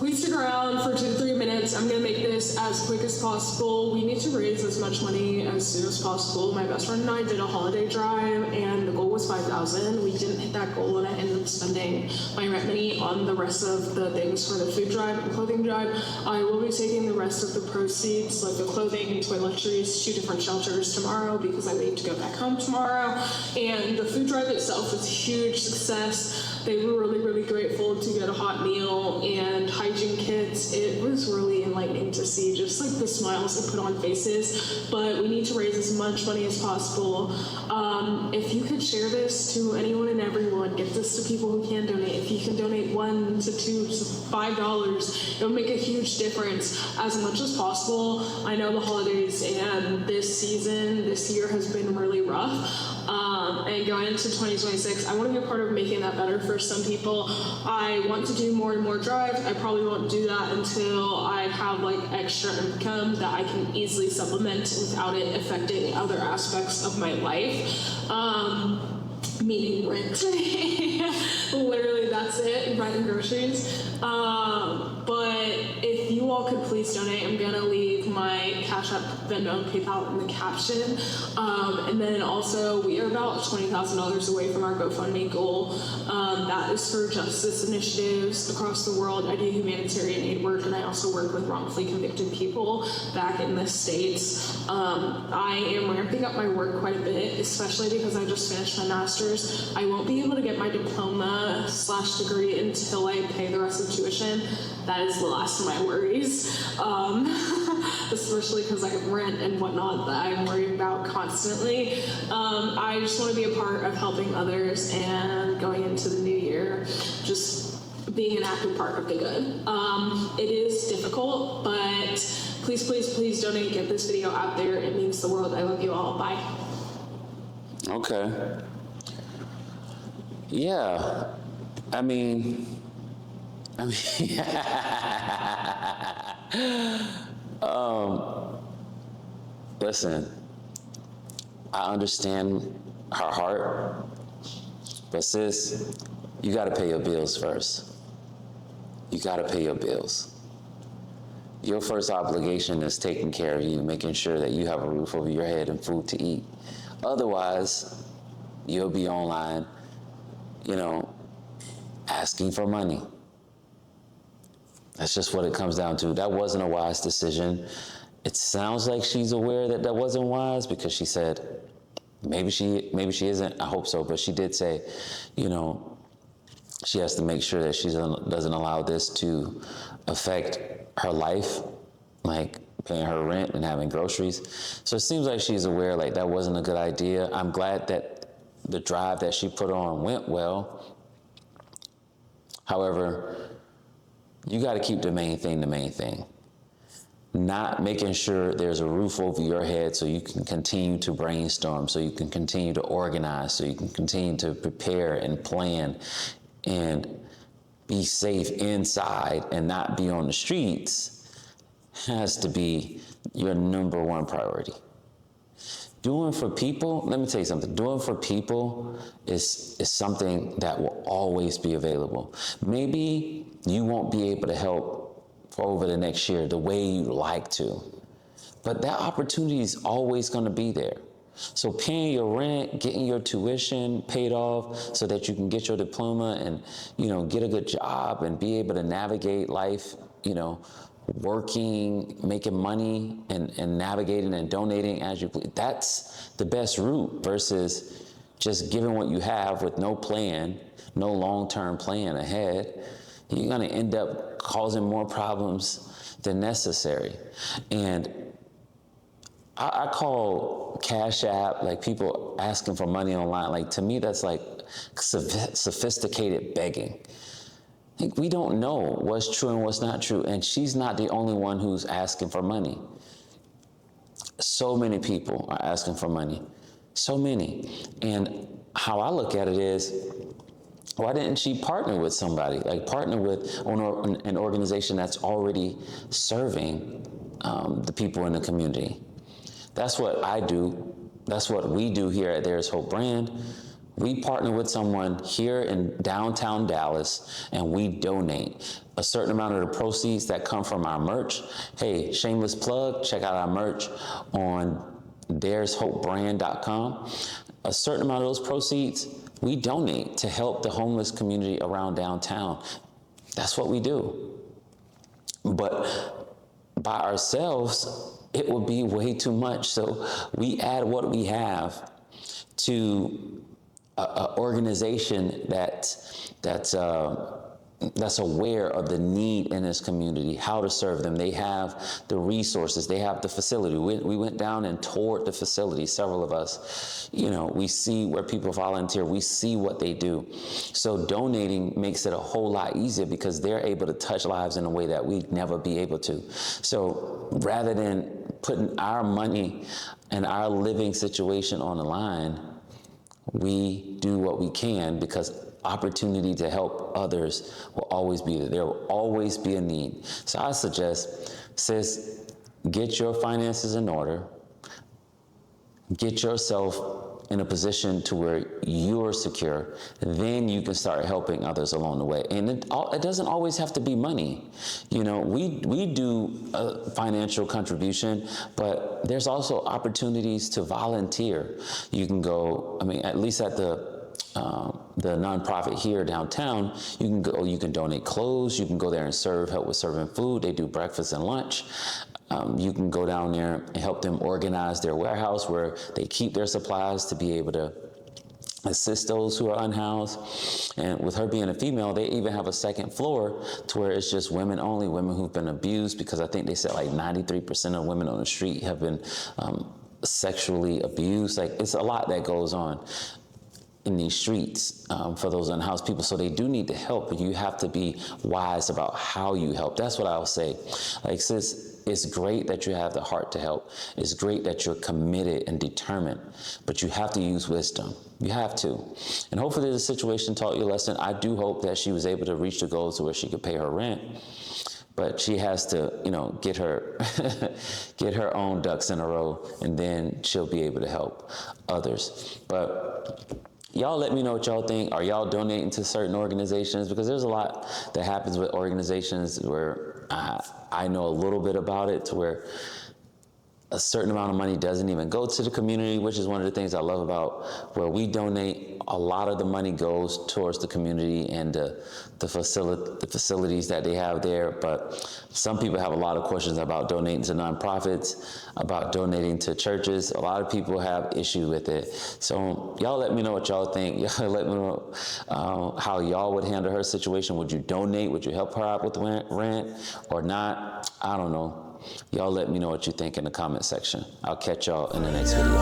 please stick around for 2 to 3 minutes. I'm going to make this as quick as possible. We need to raise as much money as soon as possible. My best friend and I did a holiday drive, and the goal was $5,000. We didn't hit that goal, and I ended up spending my rent money on the rest of the things for the food drive and clothing drive. I will be taking the rest of the proceeds, like the clothing and toiletries, to different shelters tomorrow because I leave to go back home tomorrow. And the food drive itself was a huge success. They were really, really grateful to get a hot meal and hygiene kits. It was really enlightening to see just like the smiles they put on faces. But we need to raise as much money as possible. If you could share this to anyone and everyone, get this to people who can donate. If you can donate $1 to $2 to $5, it will make a huge difference as much as possible. I know the holidays and this season, this year has been really rough. And going into 2026, I want to be a part of making that better for some people. I want to do more and more drives. I probably won't do that until I have like extra income that I can easily supplement without it affecting other aspects of my life. Meaning rent. Literally, that's it, rent and groceries. But if you all could please donate, I'm gonna leave my Cash App, Venmo, and PayPal in the caption. And then also, we are about $20,000 away from our GoFundMe goal. That is for justice initiatives across the world. I do humanitarian aid work, and I also work with wrongfully convicted people back in the States. I am ramping up my work quite a bit, especially because I just finished my master's. I won't be able to get my diploma/degree until I pay the rest of tuition. That is the last of my worries, especially because I have rent and whatnot that I'm worried about constantly. I just want to be a part of helping others and going into the new year, just being an active part of the good. It is difficult, but please, please, please donate. Get this video out there. It means the world. I love you all. Bye. Okay. Yeah. I mean, listen, I understand her heart, but sis, you gotta pay your bills first. You gotta pay your bills. Your first obligation is taking care of you, making sure that you have a roof over your head and food to eat. Otherwise, you'll be online, asking for money. That's just what it comes down to. That wasn't a wise decision. It sounds like she's aware that wasn't wise because she said, maybe she isn't, I hope so, but she did say, she has to make sure that she doesn't allow this to affect her life, like paying her rent and having groceries. So it seems like she's aware like that wasn't a good idea. I'm glad that the drive that she put on went well. However, you got to keep the main thing. Not making sure there's a roof over your head so you can continue to brainstorm, so you can continue to organize, so you can continue to prepare and plan and be safe inside and not be on the streets has to be your number one priority. Doing for people, let me tell you something, doing for people is something that will always be available. Maybe you won't be able to help for over the next year the way you'd like to, but that opportunity is always going to be there. So paying your rent, getting your tuition paid off so that you can get your diploma and, get a good job and be able to navigate life, working, making money and navigating and donating as you please. That's the best route versus just giving what you have with no plan, no long-term plan ahead. You're going to end up causing more problems than necessary. And I call Cash App, like people asking for money online, like to me that's like sophisticated begging. Like we don't know what's true and what's not true, and she's not the only one who's asking for money. So many people are asking for money, so many. And how I look at it is, why didn't she partner with somebody, like partner with an organization that's already serving the people in the community? That's what I do. That's what we do here at There's Hope Brand. We partner with someone here in downtown Dallas, and we donate a certain amount of the proceeds that come from our merch. Hey, shameless plug, check out our merch on dareshopebrand.com. A certain amount of those proceeds we donate to help the homeless community around downtown. That's what we do. But by ourselves, it would be way too much. So we add what we have to an organization that's aware of the need in this community, how to serve them. They have the resources, they have the facility. We went down and toured the facility, several of us. You know, we see where people volunteer, we see what they do. So donating makes it a whole lot easier because they're able to touch lives in a way that we'd never be able to. So rather than putting our money and our living situation on the line, we do what we can because opportunity to help others will always be there. There will always be a need. So I suggest, sis, get your finances in order. Get yourself in a position to where you're secure. Then you can start helping others along the way. And it doesn't always have to be money. You know, we do a financial contribution, but there's also opportunities to volunteer. You can go, I mean, at least at the nonprofit here downtown, you can donate clothes, you can go there and help with serving food. They do breakfast and lunch. You can go down there and help them organize their warehouse where they keep their supplies to be able to assist those who are unhoused. And with her being a female, they even have a second floor to where it's just women only, women who've been abused, because I think they said like 93% of women on the street have been sexually abused. Like, it's a lot that goes on in these streets for those unhoused people. So they do need to help, but you have to be wise about how you help. That's what I'll say. Like, sis, it's great that you have the heart to help. It's great that you're committed and determined, but you have to use wisdom. You have to. And hopefully the situation taught you a lesson. I do hope that she was able to reach the goals to where she could pay her rent. But she has to, you know, get her own ducks in a row, and then she'll be able to help others. But y'all let me know what y'all think. Are y'all donating to certain organizations? Because there's a lot that happens with organizations where I know a little bit about it, to where a certain amount of money doesn't even go to the community, which is one of the things I love about where we donate. A lot of the money goes towards the community and the facilities that they have there. But some people have a lot of questions about donating to nonprofits, about donating to churches. A lot of people have issue with it. So y'all let me know what y'all think. Y'all let me know how y'all would handle her situation. Would you donate? Would you help her out with rent or not? I don't know. Y'all let me know what you think in the comment section. I'll catch y'all in the next video.